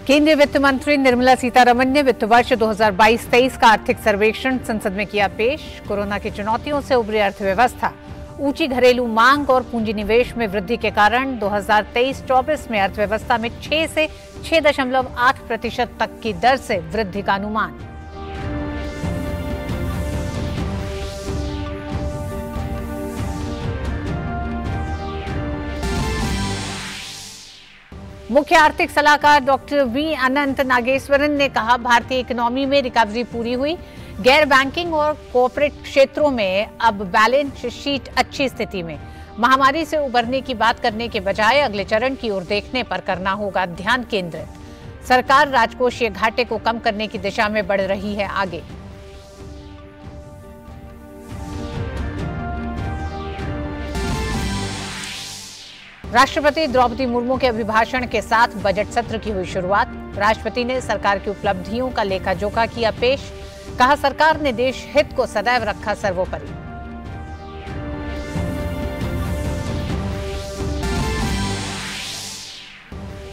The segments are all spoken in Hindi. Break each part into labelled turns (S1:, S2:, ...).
S1: केंद्रीय वित्त मंत्री निर्मला सीतारमण ने वित्त वर्ष 2022-23 का आर्थिक सर्वेक्षण संसद में किया पेश। कोरोना की चुनौतियों से उभरी अर्थव्यवस्था, ऊंची घरेलू मांग और पूंजी निवेश में वृद्धि के कारण 2023-24 में अर्थव्यवस्था में 6 से 6.8% तक की दर से वृद्धि का अनुमान। मुख्य आर्थिक सलाहकार डॉक्टर वी अनंत नागेश्वरन ने कहा, भारतीय इकोनॉमी में रिकवरी पूरी हुई। गैर बैंकिंग और कॉर्पोरेट क्षेत्रों में अब बैलेंस शीट अच्छी स्थिति में। महामारी से उबरने की बात करने के बजाय अगले चरण की ओर देखने पर करना होगा ध्यान केंद्रित। सरकार राजकोषीय घाटे को कम करने की दिशा में बढ़ रही है आगे। राष्ट्रपति द्रौपदी मुर्मू के अभिभाषण के साथ बजट सत्र की हुई शुरुआत। राष्ट्रपति ने सरकार की उपलब्धियों का लेखा जोखा किया पेश। कहा, सरकार ने देश हित को सदैव रखा सर्वोपरि।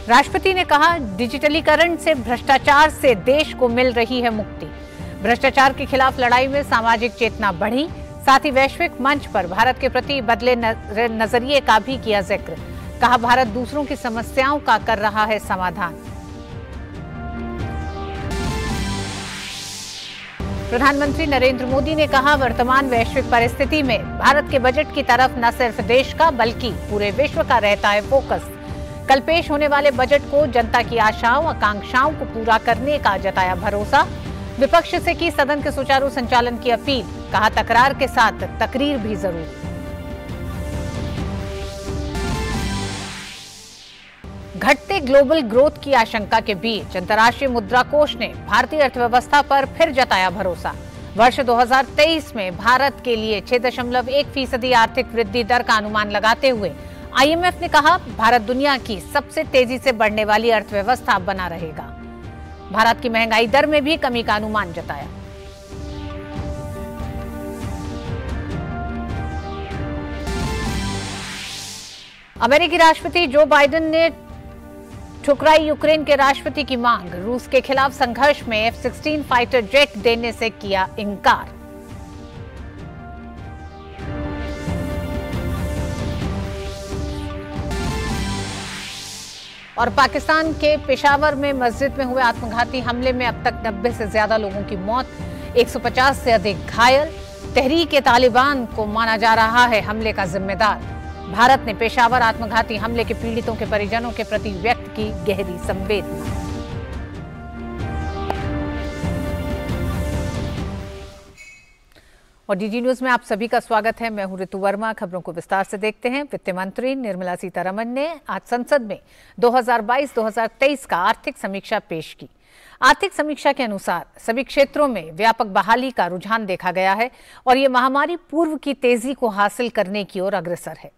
S1: राष्ट्रपति ने कहा, डिजिटलीकरण से भ्रष्टाचार से देश को मिल रही है मुक्ति। भ्रष्टाचार के खिलाफ लड़ाई में सामाजिक चेतना बढ़ी। साथ ही वैश्विक मंच पर भारत के प्रति बदले नजरिए का भी किया जिक्र। कहा, भारत दूसरों की समस्याओं का कर रहा है समाधान। प्रधानमंत्री नरेंद्र मोदी ने कहा, वर्तमान वैश्विक परिस्थिति में भारत के बजट की तरफ न सिर्फ देश का बल्कि पूरे विश्व का रहता है फोकस। कल पेश होने वाले बजट को जनता की आशाओं आकांक्षाओं को पूरा करने का जताया भरोसा। विपक्ष से की सदन के सुचारू संचालन की अपील। कहा, तकरार के साथ तकरीर भी जरूरी। घटते ग्लोबल ग्रोथ की आशंका के बीच अंतर्राष्ट्रीय मुद्रा कोष ने भारतीय अर्थव्यवस्था पर फिर जताया भरोसा। वर्ष 2023 में भारत के लिए 6.1% आर्थिक वृद्धि दर का अनुमान लगाते हुए आईएमएफ ने कहा, भारत दुनिया की सबसे तेजी से बढ़ने वाली अर्थव्यवस्था बना रहेगा। भारत की महंगाई दर में भी कमी का अनुमान जताया। अमेरिकी राष्ट्रपति जो बाइडेन ने ठुकराई यूक्रेन के राष्ट्रपति की मांग। रूस के खिलाफ संघर्ष में F-16 फाइटर जेट देने से किया इंकार। और पाकिस्तान के पेशावर में मस्जिद में हुए आत्मघाती हमले में अब तक 90 से ज्यादा लोगों की मौत, 150 से अधिक घायल। तहरीक-ए-तालिबान को माना जा रहा है हमले का जिम्मेदार। भारत ने पेशावर आत्मघाती हमले के पीड़ितों के परिजनों के प्रति व्यक्त की गहरी संवेदना। और डीडी न्यूज में आप सभी का स्वागत है। मैं हूं ऋतु वर्मा। खबरों को विस्तार से देखते हैं। वित्त मंत्री निर्मला सीतारमण ने आज संसद में 2022-2023 का आर्थिक समीक्षा पेश की। आर्थिक समीक्षा के अनुसार सभी क्षेत्रों में व्यापक बहाली का रुझान देखा गया है और ये महामारी पूर्व की तेजी को हासिल करने की ओर अग्रसर है।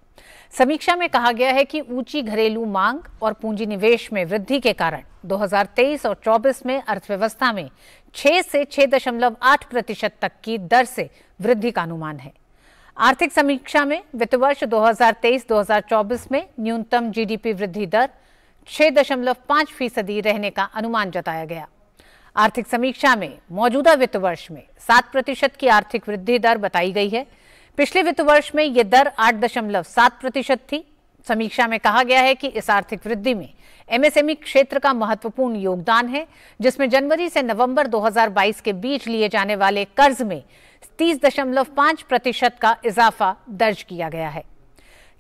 S1: समीक्षा में कहा गया है कि ऊंची घरेलू मांग और पूंजी निवेश में वृद्धि के कारण 2023 और 24 में अर्थव्यवस्था में 6 से 6.8% तक की दर से वृद्धि का अनुमान है। आर्थिक समीक्षा में वित्त वर्ष 2023-2024 में न्यूनतम जीडीपी वृद्धि दर 6.5% रहने का अनुमान जताया गया। आर्थिक समीक्षा में मौजूदा वित्त वर्ष में 7% की आर्थिक वृद्धि दर बताई गई है। पिछले वित्त वर्ष में यह दर 8.7% थी। समीक्षा में कहा गया है कि इस आर्थिक वृद्धि में एमएसएमई क्षेत्र का महत्वपूर्ण योगदान है, जिसमें जनवरी से नवंबर 2022 के बीच लिए जाने वाले कर्ज में 30.5% का इजाफा दर्ज किया गया है।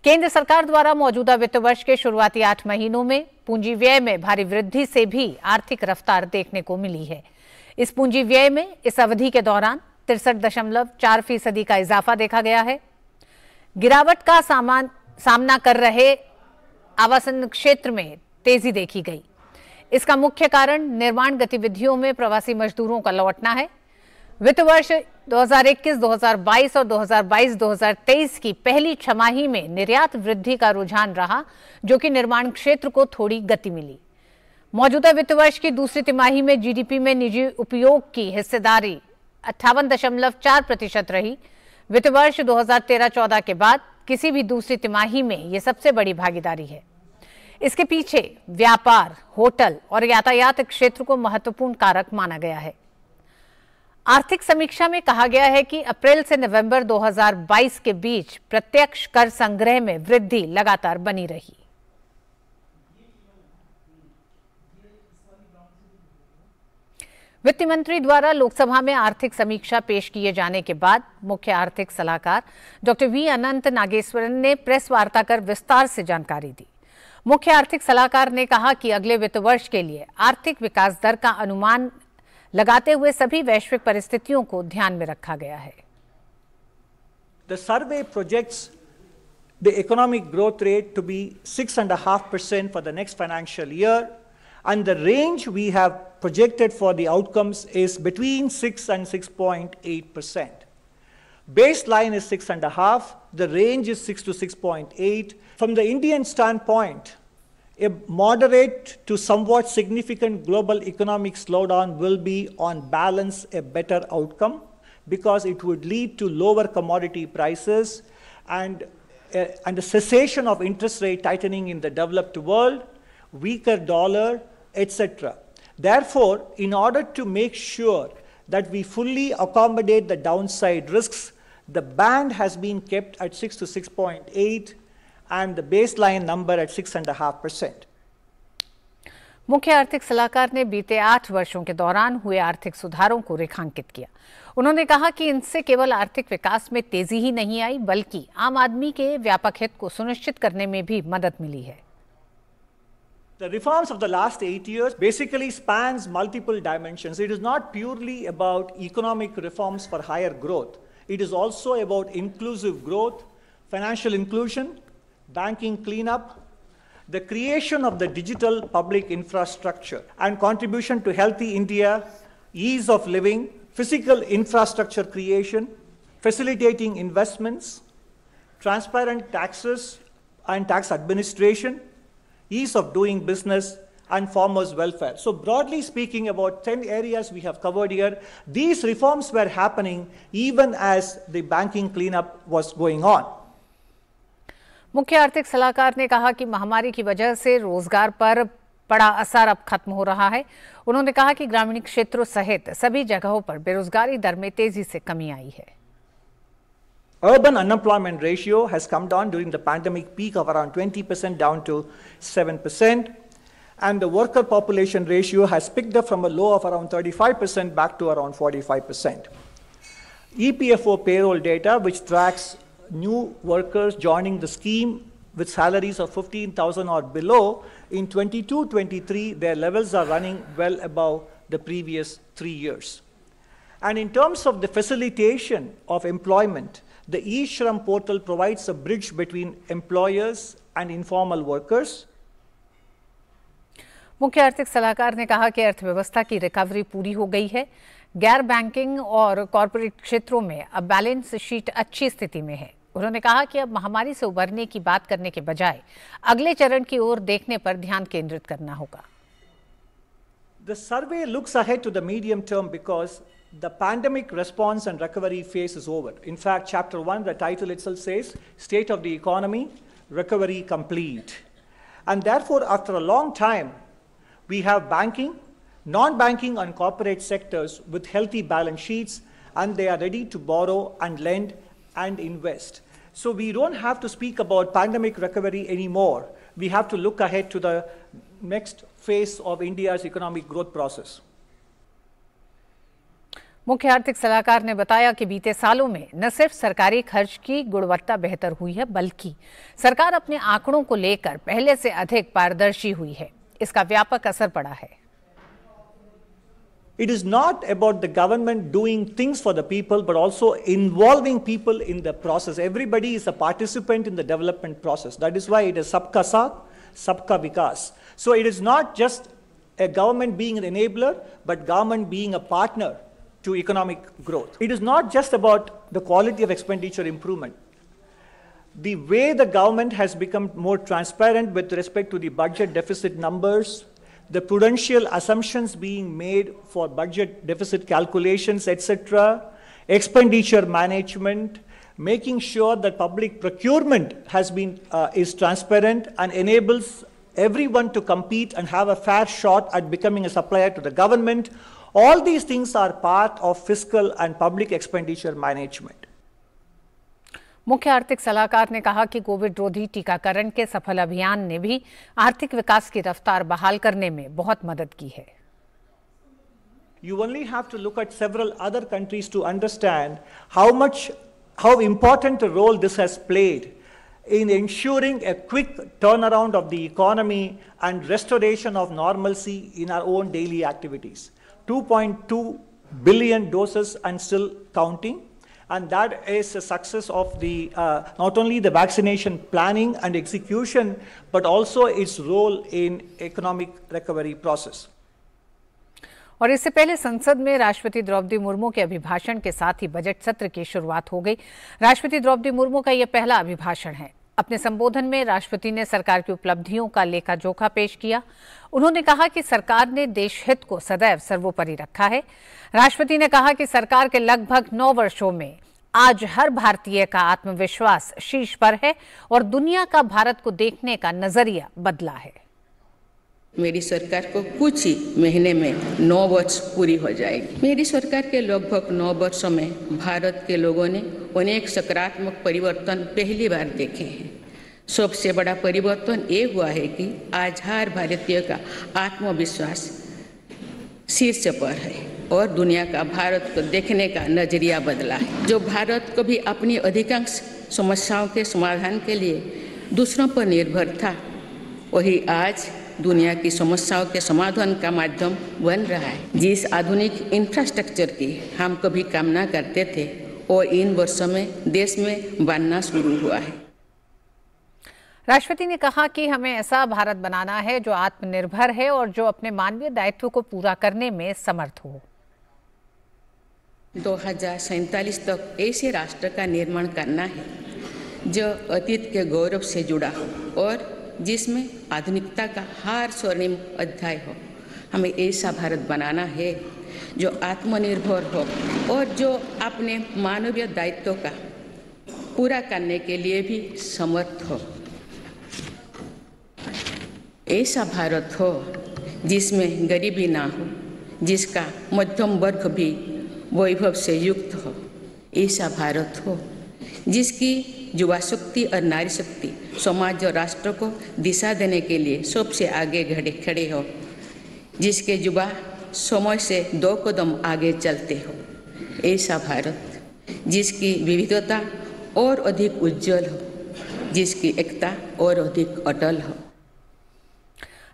S1: केंद्र सरकार द्वारा मौजूदा वित्त वर्ष के शुरुआती 8 महीनों में पूंजी व्यय में भारी वृद्धि से भी आर्थिक रफ्तार देखने को मिली है। इस पूंजी व्यय में इस अवधि के दौरान 63.4% का इजाफा देखा गया है। गिरावट का सामना कर रहे आवासन क्षेत्र में तेजी देखी गई। इसका मुख्य कारण निर्माण गतिविधियों में प्रवासी मजदूरों का लौटना है। वित्त वर्ष 2021-2022 और 2022-2023 की पहली छमाही में निर्यात वृद्धि का रुझान रहा, जो कि निर्माण क्षेत्र को थोड़ी गति मिली। मौजूदा वित्त वर्ष की दूसरी तिमाही में जीडीपी में निजी उपयोग की हिस्सेदारी 58.4% रही। वित्त वर्ष 2013-14 के बाद किसी भी दूसरी तिमाही में यह सबसे बड़ी भागीदारी है। इसके पीछे व्यापार, होटल और यातायात क्षेत्र को महत्वपूर्ण कारक माना गया है। आर्थिक समीक्षा में कहा गया है कि अप्रैल से नवंबर 2022 के बीच प्रत्यक्ष कर संग्रह में वृद्धि लगातार बनी रही। वित्त मंत्री द्वारा लोकसभा में आर्थिक समीक्षा पेश किए जाने के बाद मुख्य आर्थिक सलाहकार डॉक्टर वी अनंत नागेश्वरन ने प्रेस वार्ता कर विस्तार से जानकारी दी। मुख्य आर्थिक सलाहकार ने कहा कि अगले वित्त वर्ष के लिए आर्थिक विकास दर का अनुमान लगाते हुए सभी वैश्विक परिस्थितियों को ध्यान में रखा गया है।
S2: The survey projects the economic growth rate to be 6.5% for the next financial year, and the range we have projected for the outcomes is between 6 and 6.8%. Baseline is 6.5, the range is 6 to 6.8. From the Indian standpoint, a moderate to somewhat significant global economic slowdown will be, on balance, a better outcome because it would lead to lower commodity prices and a cessation of interest rate tightening in the developed world, weaker dollar, etc. Therefore, in order to make sure that we fully accommodate the downside risks, the band has been kept at 6 to 6.8 and the baseline number at 6.5%.
S1: मुख्य आर्थिक सलाहकार ने बीते 8 वर्षों के दौरान हुए आर्थिक सुधारों को रेखांकित किया। उन्होंने कहा कि इनसे केवल आर्थिक विकास में तेजी ही नहीं आई, बल्कि आम आदमी के व्यापक हित को सुनिश्चित करने में भी मदद मिली है।
S2: The reforms of the last 8 years basically spans multiple dimensions. It is not purely about economic reforms for higher growth. It is also about inclusive growth, financial inclusion, banking cleanup, the creation of the digital public infrastructure, and contribution to healthy India, ease of living, physical infrastructure creation, facilitating investments, transparent taxes and tax administration, ease of doing business, and farmers' welfare. So broadly speaking, about 10 areas we have covered here. These reforms were happening even as the banking cleanup was going on.
S1: मुख्य आर्थिक सलाहकार ने कहा कि महामारी की वजह से रोजगार पर पड़ा असर अब खत्म हो रहा है। उन्होंने कहा कि ग्रामीण क्षेत्रों सहित सभी जगहों पर बेरोजगारी दर में तेजी से कमी आई है।
S2: Urban unemployment ratio has come down during the pandemic peak of around 20% down to 7%, and the worker population ratio has picked up from a low of around 35% back to around 45%. EPFO payroll data, which tracks new workers joining the scheme with salaries of 15,000 or below, in 22-23 their levels are running well above the previous 3 years. And in terms of the facilitation of employment, the eShram portal provides a bridge between employers and informal workers.
S1: मुख्य आर्थिक सलाहकार ने कहा कि अर्थव्यवस्था की रिकवरी पूरी हो गई है। गैर बैंकिंग और कॉरपोरेट क्षेत्रों में अब बैलेंस शीट अच्छी स्थिति में है। उन्होंने कहा कि अब महामारी से उबरने की बात करने के बजाय अगले चरण की ओर देखने पर ध्यान केंद्रित करना होगा।
S2: The survey looks ahead to the medium term because the pandemic response and recovery phase is over. In fact, Chapter 1, the title itself says, State of the Economy, Recovery Complete. And therefore, after a long time, we have banking, non-banking and corporate sectors with healthy balance sheets, and they are ready to borrow and lend and invest. So we don't have to speak about pandemic recovery anymore. We have to look ahead to the next phase of India's economic growth process.
S1: मुख्य आर्थिक सलाहकार ने बताया कि बीते सालों में न सिर्फ सरकारी खर्च की गुणवत्ता बेहतर हुई है, बल्कि सरकार अपने आंकड़ों को लेकर पहले से अधिक पारदर्शी हुई है। इसका व्यापक असर पड़ा है।
S2: It is not about the government doing things for the people, but also involving people in the process. Everybody is a participant in the development process. That is why it is Sabka Saath, Sabka Vikas. So it is not just a government being an enabler, but government being a partner to economic growth. It is not just about the quality of expenditure improvement. The way the government has become more transparent with respect to the budget deficit numbers, the prudential assumptions being made for budget deficit calculations, etc., expenditure management, making sure that public procurement has been is transparent and enables everyone to compete and have a fair shot at becoming a supplier to the government. All these things are part of fiscal and public expenditure management.
S1: मुख्य आर्थिक सलाहकार ने कहा कि कोविड रोधी टीकाकरण के सफल अभियान ने भी आर्थिक विकास की रफ्तार बहाल करने में बहुत मदद की है।
S2: You only have to look at several other countries to understand how important a role this has played in ensuring a quick turnaround of the economy and restoration of normalcy in our own daily activities. 2.2 billion doses and still counting. And that is a success of the not only the vaccination planning and execution, but also its role in economic recovery process.
S1: और इससे पहले संसद में राष्ट्रपति द्रौपदी मुर्मू के अभिभाषण के साथ ही बजट सत्र की शुरुआत हो गई। राष्ट्रपति द्रौपदी मुर्मू का यह पहला अभिभाषण है। अपने संबोधन में राष्ट्रपति ने सरकार की उपलब्धियों का लेखा जोखा पेश किया। उन्होंने कहा कि सरकार ने देश हित को सदैव सर्वोपरि रखा है। राष्ट्रपति ने कहा कि सरकार के लगभग 9 वर्षों में आज हर भारतीय का आत्मविश्वास शीर्ष पर है और दुनिया का भारत को देखने का नजरिया बदला है।
S3: मेरी सरकार को कुछ ही महीने में 9 वर्ष पूरी हो जाएगी। मेरी सरकार के लगभग 9 वर्षों में भारत के लोगों ने अनेक सकारात्मक परिवर्तन पहली बार देखे हैं। सबसे बड़ा परिवर्तन ये हुआ है कि आज हर भारतीय का आत्मविश्वास शीर्ष पर है और दुनिया का भारत को देखने का नजरिया बदला है। जो भारत को भी अपनी अधिकांश समस्याओं के समाधान के लिए दूसरों पर निर्भर था, वही आज दुनिया की समस्याओं के समाधान का माध्यम बन रहा है। जिस आधुनिक इंफ्रास्ट्रक्चर की हम कभी कामना करते थे, वो इन वर्षों में देश में बनना शुरू हुआ है।
S1: राष्ट्रपति ने कहा कि हमें ऐसा भारत बनाना है जो आत्मनिर्भर है और जो अपने मानवीय दायित्व को पूरा करने में समर्थ हो।
S3: 2047 तक ऐसे राष्ट्र का निर्माण करना है जो अतीत के गौरव से जुड़ा हो और जिसमें आधुनिकता का हर स्वर्णिम अध्याय हो। हमें ऐसा भारत बनाना है जो आत्मनिर्भर हो और जो अपने मानवीय दायित्व का पूरा करने के लिए भी समर्थ हो। ऐसा भारत हो जिसमें गरीबी ना हो, जिसका मध्यम वर्ग भी वैभव से युक्त हो। ऐसा भारत हो जिसकी युवा शक्ति और नारी शक्ति समाज और राष्ट्र को दिशा देने के लिए सबसे आगे खड़े हो, जिसके युवा समय से 2 कदम आगे चलते हो। ऐसा भारत जिसकी विविधता और अधिक उज्जवल हो, जिसकी एकता और अधिक अटल हो।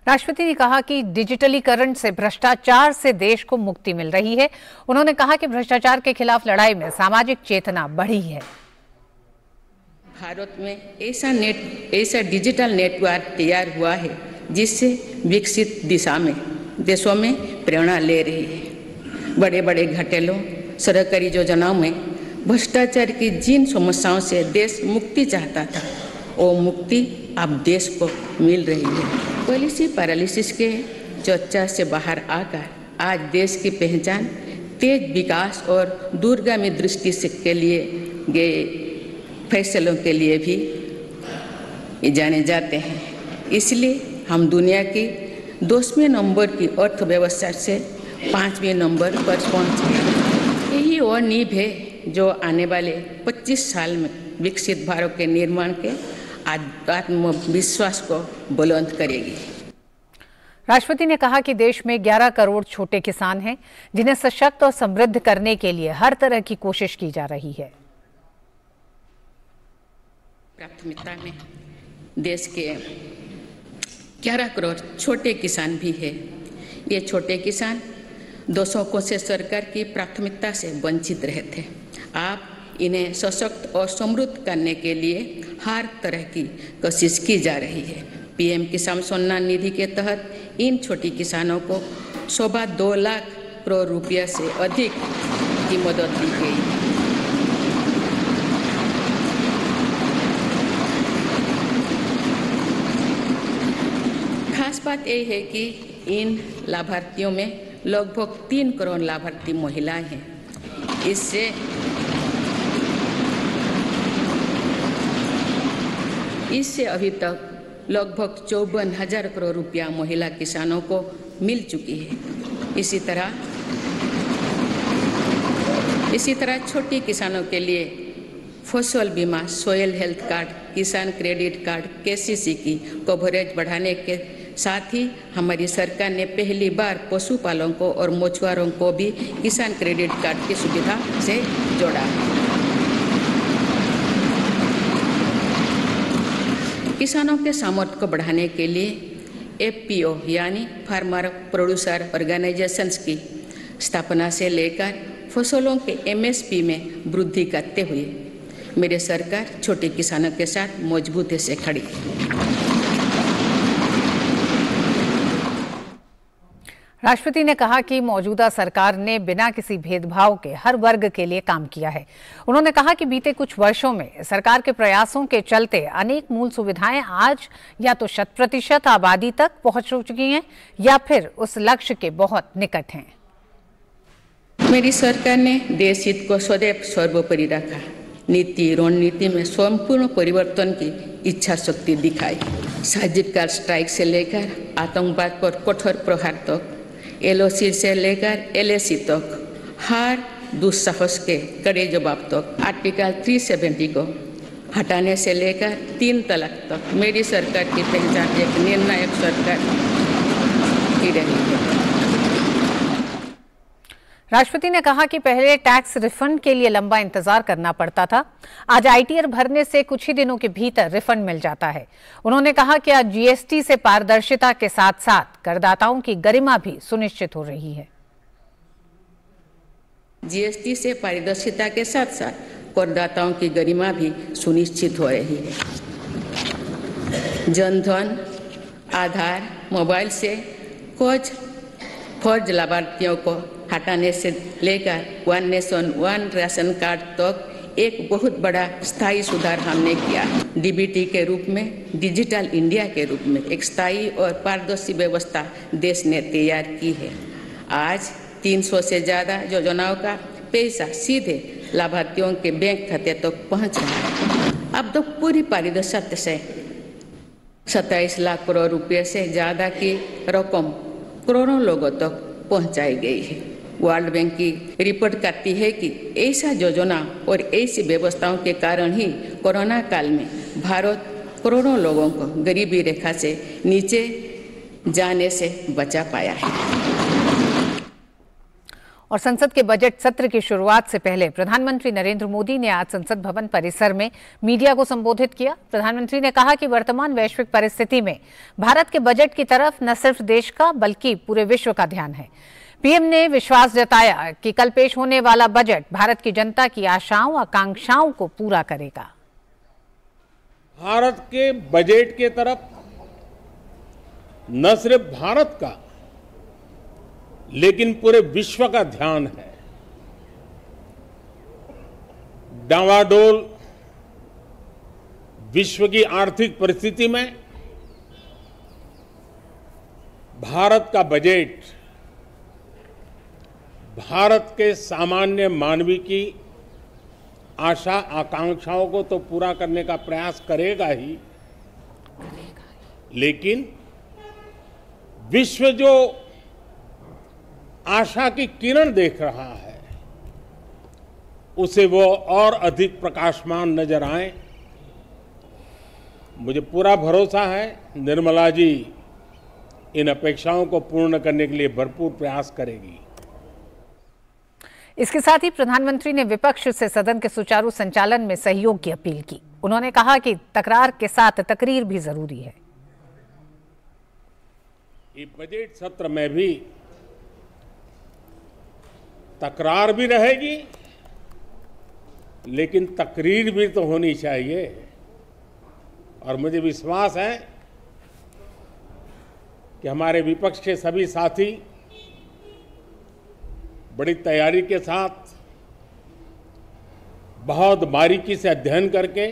S1: राष्ट्रपति ने कहा कि डिजिटलीकरण से भ्रष्टाचार से देश को मुक्ति मिल रही है। उन्होंने कहा कि भ्रष्टाचार के खिलाफ लड़ाई में सामाजिक चेतना बढ़ी है।
S3: भारत में ऐसा डिजिटल नेटवर्क तैयार हुआ है जिससे विकसित देशों में प्रेरणा ले रही है। बड़े बड़े घोटालों, सरकारी योजनाओं में भ्रष्टाचार की जिन समस्याओं से देश मुक्ति चाहता था, वो मुक्ति अब देश को मिल रही है। पॉलिसी पैरालिसिस के चर्चा से बाहर आकर आज देश की पहचान तेज विकास और दूरगामी दृष्टि से के लिए गए फैसलों के लिए भी जाने जाते हैं। इसलिए हम दुनिया की 10वें नंबर की अर्थव्यवस्था से 5वें नंबर पर पहुंचे। यही वो नींव है जो आने वाले 25 साल में विकसित भारत के निर्माण के आत्मविश्वास को बुलंद करेगी।
S1: राष्ट्रपति ने कहा कि देश में 11 करोड़ छोटे किसान हैं, जिन्हें सशक्त और समृद्ध करने के लिए हर तरह की कोशिश की जा रही है।
S3: प्राथमिकता में देश के 11 करोड़ छोटे किसान भी है। ये छोटे किसान दशकों से सरकार की प्राथमिकता से वंचित रहे थे। आप इन्हें सशक्त और समृद्ध करने के लिए हर तरह की कोशिश की जा रही है। पीएम किसान सम्मान निधि के तहत इन छोटे किसानों को 2 लाख करोड़ रुपया से अधिक की मदद दी गई। खास बात यह है कि इन लाभार्थियों में लगभग 3 करोड़ लाभार्थी महिलाएं हैं। इससे अभी तक लगभग 54,000 करोड़ रुपया महिला किसानों को मिल चुकी है। इसी तरह छोटे किसानों के लिए फसल बीमा, सॉइल हेल्थ कार्ड, किसान क्रेडिट कार्ड, केसीसी की कवरेज बढ़ाने के साथ ही हमारी सरकार ने पहली बार पशुपालकों और मछुआरों को भी किसान क्रेडिट कार्ड की सुविधा से जोड़ा है। किसानों के सामर्थ्य को बढ़ाने के लिए एफपीओ यानी फार्मर प्रोड्यूसर ऑर्गेनाइजेशंस की स्थापना से लेकर फसलों के एमएसपी में वृद्धि करते हुए मेरी सरकार छोटे किसानों के साथ मजबूती से खड़ी है।
S1: राष्ट्रपति ने कहा कि मौजूदा सरकार ने बिना किसी भेदभाव के हर वर्ग के लिए काम किया है। उन्होंने कहा कि बीते कुछ वर्षों में सरकार के प्रयासों के चलते अनेक मूल सुविधाएं आज या तो 100% आबादी तक पहुंच चुकी हैं या फिर उस लक्ष्य के बहुत निकट हैं।
S3: मेरी सरकार ने देश हित को सदैव सर्वोपरि रखा। नीति रणनीति में संपूर्ण परिवर्तन की इच्छा शक्ति दिखाई। सर्जिकल स्ट्राइक से लेकर आतंकवाद पर कठोर प्रहार तक, एलओसी से लेकर एलएसी तक, हर दुस्साहस के कड़े जवाब तक, आर्टिकल 370 को हटाने से लेकर 3 तलाक तक मेरी सरकार की पहचान एक निर्णायक सरकार की रही है।
S1: राष्ट्रपति ने कहा कि पहले टैक्स रिफंड के लिए लंबा इंतजार करना पड़ता था। आज आईटीआर भरने से कुछ ही दिनों के भीतर रिफंड मिल जाता है। उन्होंने कहा कि आज जीएसटी से पारदर्शिता के साथ साथ करदाताओं की गरिमा भी सुनिश्चित हो रही है।
S3: जीएसटी से पारदर्शिता के साथ साथ करदाताओं की गरिमा भी सुनिश्चित हो रही है। जनधन, आधार, मोबाइल से कुछ फर्ज लाभार्थियों को हटाने से लेकर 1 नेशन 1 राशन कार्ड तक एक बहुत बड़ा स्थायी सुधार हमने किया। डीबीटी के रूप में, डिजिटल इंडिया के रूप में एक स्थायी और पारदर्शी व्यवस्था देश ने तैयार की है। आज 300 से ज़्यादा योजनाओं का पैसा सीधे लाभार्थियों के बैंक खाते तक पहुंच रहा है। अब तो पूरी पारदर्शिता से 27 लाख करोड़ रुपए से ज़्यादा की रकम करोड़ों लोगों तक पहुंचाई गई है। वर्ल्ड बैंक की रिपोर्ट कहती है कि ऐसा योजना और ऐसी व्यवस्थाओं के कारण ही कोरोना काल में भारत करोड़ों लोगों को गरीबी रेखा से नीचे जाने से बचा पाया है।
S1: और संसद के बजट सत्र की शुरुआत से पहले प्रधानमंत्री नरेंद्र मोदी ने आज संसद भवन परिसर में मीडिया को संबोधित किया। प्रधानमंत्री ने कहा कि वर्तमान वैश्विक परिस्थिति में भारत के बजट की तरफ न सिर्फ देश का बल्कि पूरे विश्व का ध्यान है। पीएम ने विश्वास जताया कि कल पेश होने वाला बजट भारत की जनता की आशाओं आकांक्षाओं को पूरा करेगा।
S4: भारत के बजट के तरफ न सिर्फ भारत का लेकिन पूरे विश्व का ध्यान है। डावाडोल विश्व की आर्थिक परिस्थिति में भारत का बजट भारत के सामान्य मानवी की आशा आकांक्षाओं को तो पूरा करने का प्रयास करेगा ही, लेकिन विश्व जो आशा की किरण देख रहा है उसे वो और अधिक प्रकाशमान नजर आए। मुझे पूरा भरोसा है निर्मला जी इन अपेक्षाओं को पूर्ण करने के लिए भरपूर प्रयास करेगी।
S1: इसके साथ ही प्रधानमंत्री ने विपक्ष से सदन के सुचारू संचालन में सहयोग की अपील की। उन्होंने कहा कि तकरार के साथ तकरीर भी जरूरी है।
S4: ये बजट सत्र में भी तकरार भी रहेगी, लेकिन तकरीर भी तो होनी चाहिए। और मुझे विश्वास है कि हमारे विपक्ष के सभी साथी बड़ी तैयारी के साथ बहुत बारीकी से अध्ययन करके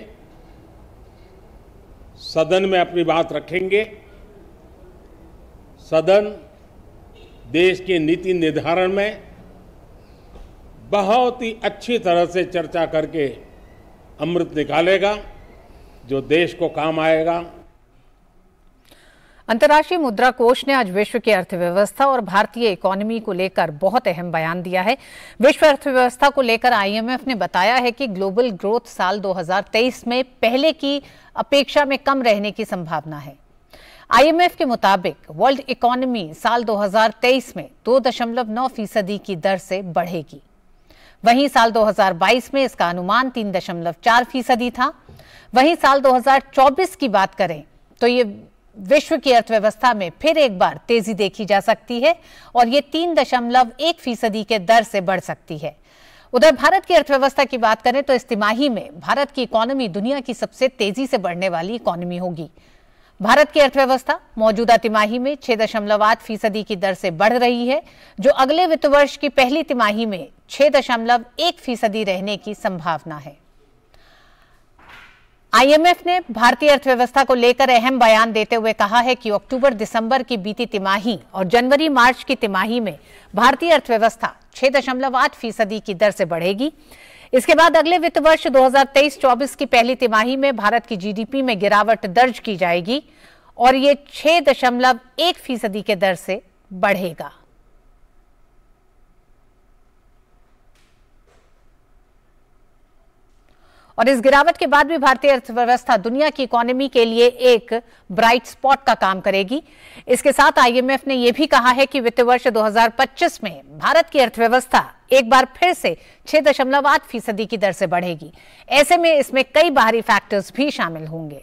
S4: सदन में अपनी बात रखेंगे। सदन देश के नीति निर्धारण में बहुत ही अच्छी तरह से चर्चा करके अमृत निकालेगा जो देश को काम आएगा।
S1: अंतर्राष्ट्रीय मुद्रा कोष ने आज विश्व की अर्थव्यवस्था और भारतीय इकोनॉमी को लेकर बहुत अहम बयान दिया है। विश्व अर्थव्यवस्था को लेकर आईएमएफ ने बताया है कि ग्लोबल ग्रोथ साल 2023 में पहले की अपेक्षा में कम रहने की संभावना है। आईएमएफ के मुताबिक वर्ल्ड इकोनॉमी साल 2023 में 2.9% की दर से बढ़ेगी। वहीं साल 2022 में इसका अनुमान 3.4% था। वहीं साल 2024 की बात करें तो ये विश्व की अर्थव्यवस्था में फिर एक बार तेजी देखी जा सकती है और ये 3.1% के दर से बढ़ सकती है। उधर भारत की अर्थव्यवस्था की बात करें तो इस तिमाही में भारत की इकोनॉमी दुनिया की सबसे तेजी से बढ़ने वाली इकोनॉमी होगी। भारत की अर्थव्यवस्था मौजूदा तिमाही में 6.8% की दर से बढ़ रही है, जो अगले वित्त वर्ष की पहली तिमाही में 6.1% रहने की संभावना है। आईएमएफ ने भारतीय अर्थव्यवस्था को लेकर अहम बयान देते हुए कहा है कि अक्टूबर दिसंबर की बीती तिमाही और जनवरी मार्च की तिमाही में भारतीय अर्थव्यवस्था 6.8% की दर से बढ़ेगी। इसके बाद अगले वित्त वर्ष 2023-24 की पहली तिमाही में भारत की जीडीपी में गिरावट दर्ज की जाएगी और ये 6.1% के दर से बढ़ेगा। और इस गिरावट के बाद भी भारतीय अर्थव्यवस्था दुनिया की इकोनॉमी के लिए एक ब्राइट स्पॉट का काम करेगी। इसके साथ आईएमएफ ने यह भी कहा है कि वित्त वर्ष 2025 में भारत की अर्थव्यवस्था एक बार फिर से 6.8% की दर से बढ़ेगी। ऐसे में इसमें कई बाहरी फैक्टर्स भी शामिल होंगे।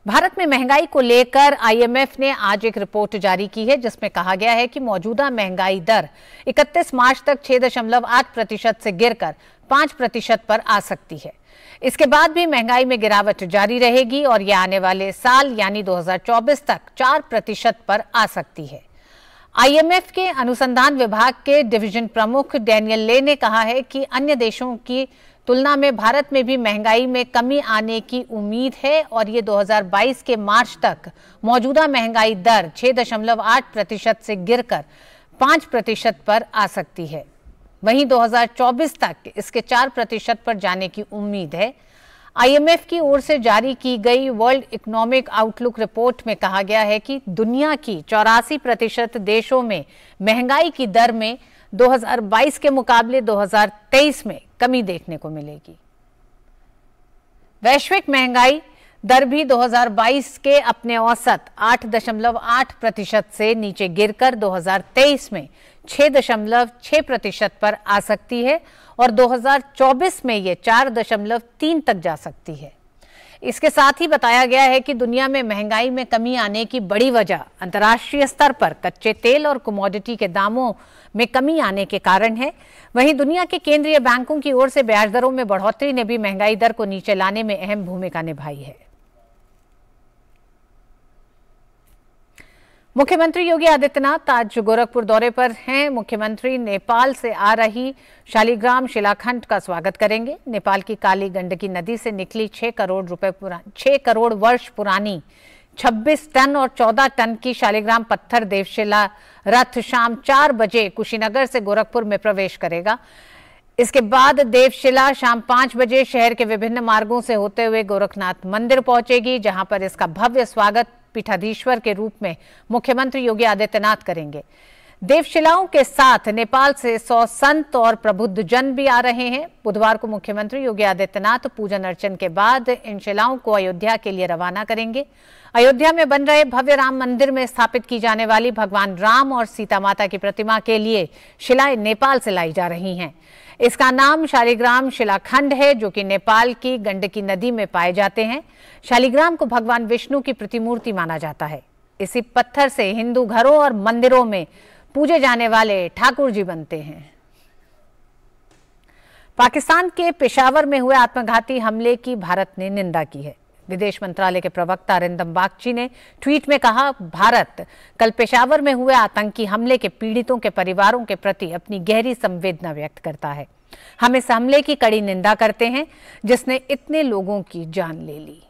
S1: भारत में महंगाई को लेकर आईएमएफ ने आज एक रिपोर्ट जारी की है, जिसमें कहा गया है कि मौजूदा महंगाई दर 31 मार्च तक 6.8% से गिरकर 5% पर आ सकती है। इसके बाद भी महंगाई में गिरावट जारी रहेगी और यह आने वाले साल यानी 2024 तक 4% पर आ सकती है। आईएमएफ के अनुसंधान विभाग के डिवीजन प्रमुख डैनियल ले ने कहा है कि अन्य देशों की तुलना में भारत में भी महंगाई में कमी आने की उम्मीद है और ये 2022 के मार्च तक मौजूदा महंगाई दर 6.8% से गिरकर 5% पर आ सकती है। वहीं 2024 तक इसके 4% पर जाने की उम्मीद है। आईएमएफ की ओर से जारी की गई वर्ल्ड इकोनॉमिक आउटलुक रिपोर्ट में कहा गया है कि दुनिया की 84% देशों में महंगाई की दर में 2022 के मुकाबले 2023 में कमी देखने को मिलेगी। वैश्विक महंगाई दर भी 2022 के अपने औसत 8.8% से नीचे गिरकर 2023 में 6.6% पर आ सकती है और 2024 में ये 4.3 तक जा सकती है। इसके साथ ही बताया गया है कि दुनिया में महंगाई में कमी आने की बड़ी वजह अंतर्राष्ट्रीय स्तर पर कच्चे तेल और कमोडिटी के दामों में कमी आने के कारण है। वहीं दुनिया के केंद्रीय बैंकों की ओर से ब्याज दरों में बढ़ोतरी ने भी महंगाई दर को नीचे लाने में अहम भूमिका निभाई है। मुख्यमंत्री योगी आदित्यनाथ आज गोरखपुर दौरे पर हैं। मुख्यमंत्री नेपाल से आ रही शालिग्राम शिलाखंड का स्वागत करेंगे। नेपाल की काली गंडकी नदी से निकली 6 करोड़ वर्ष पुरानी 26 टन और 14 टन की शालिग्राम पत्थर देवशिला रथ शाम 4 बजे कुशीनगर से गोरखपुर में प्रवेश करेगा। इसके बाद देवशिला शाम 5 बजे शहर के विभिन्न मार्गों से होते हुए गोरखनाथ मंदिर पहुंचेगी, जहां पर इसका भव्य स्वागत पीठाधीश्वर के रूप में मुख्यमंत्री योगी आदित्यनाथ करेंगे। देवशिलाओं के साथ नेपाल से 100 संत और प्रबुद्ध जन भी आ रहे हैं। बुधवार को मुख्यमंत्री योगी आदित्यनाथ पूजन अर्चन के बाद इन शिलाओं को अयोध्या के लिए रवाना करेंगे। अयोध्या में बन रहे भव्य राम मंदिर में स्थापित की जाने वाली भगवान राम और सीता माता की प्रतिमा के लिए शिलाएं नेपाल से लाई जा रही हैं। इसका नाम शालिग्राम शिलाखंड है, जो कि नेपाल की गंडकी नदी में पाए जाते हैं। शालिग्राम को भगवान विष्णु की प्रतिमूर्ति माना जाता है। इसी पत्थर से हिंदू घरों और मंदिरों में पूजे जाने वाले ठाकुर जी बनते हैं। पाकिस्तान के पेशावर में हुए आत्मघाती हमले की भारत ने निंदा की है। विदेश मंत्रालय के प्रवक्ता अरिंदम बागची ने ट्वीट में कहा, भारत कल पेशावर में हुए आतंकी हमले के पीड़ितों के परिवारों के प्रति अपनी गहरी संवेदना व्यक्त करता है। हम इस हमले की कड़ी निंदा करते हैं, जिसने इतने लोगों की जान ले ली।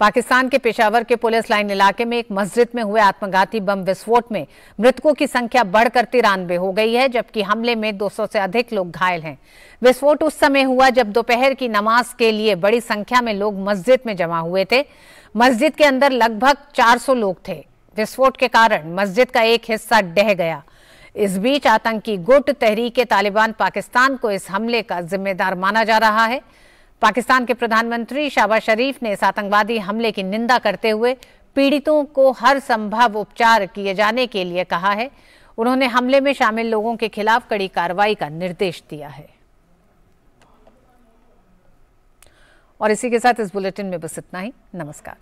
S1: पाकिस्तान के पेशावर के पुलिस लाइन इलाके में एक मस्जिद में हुए आत्मघाती बम विस्फोट में मृतकों की संख्या बढ़कर 93 हो गई है, जबकि हमले में 200 से अधिक लोग घायल हैं। विस्फोट उस समय हुआ जब दोपहर की नमाज के लिए बड़ी संख्या में लोग मस्जिद में जमा हुए थे। मस्जिद के अंदर लगभग 400 लोग थे। विस्फोट के कारण मस्जिद का एक हिस्सा ढह गया। इस बीच आतंकी गुट तहरीक-ए-तालिबान पाकिस्तान को इस हमले का जिम्मेदार माना जा रहा है। पाकिस्तान के प्रधानमंत्री शहबाज शरीफ ने इस आतंकवादी हमले की निंदा करते हुए पीड़ितों को हर संभव उपचार किए जाने के लिए कहा है। उन्होंने हमले में शामिल लोगों के खिलाफ कड़ी कार्रवाई का निर्देश दिया है। और इसी के साथ इस बुलेटिन में बस इतना ही। नमस्कार।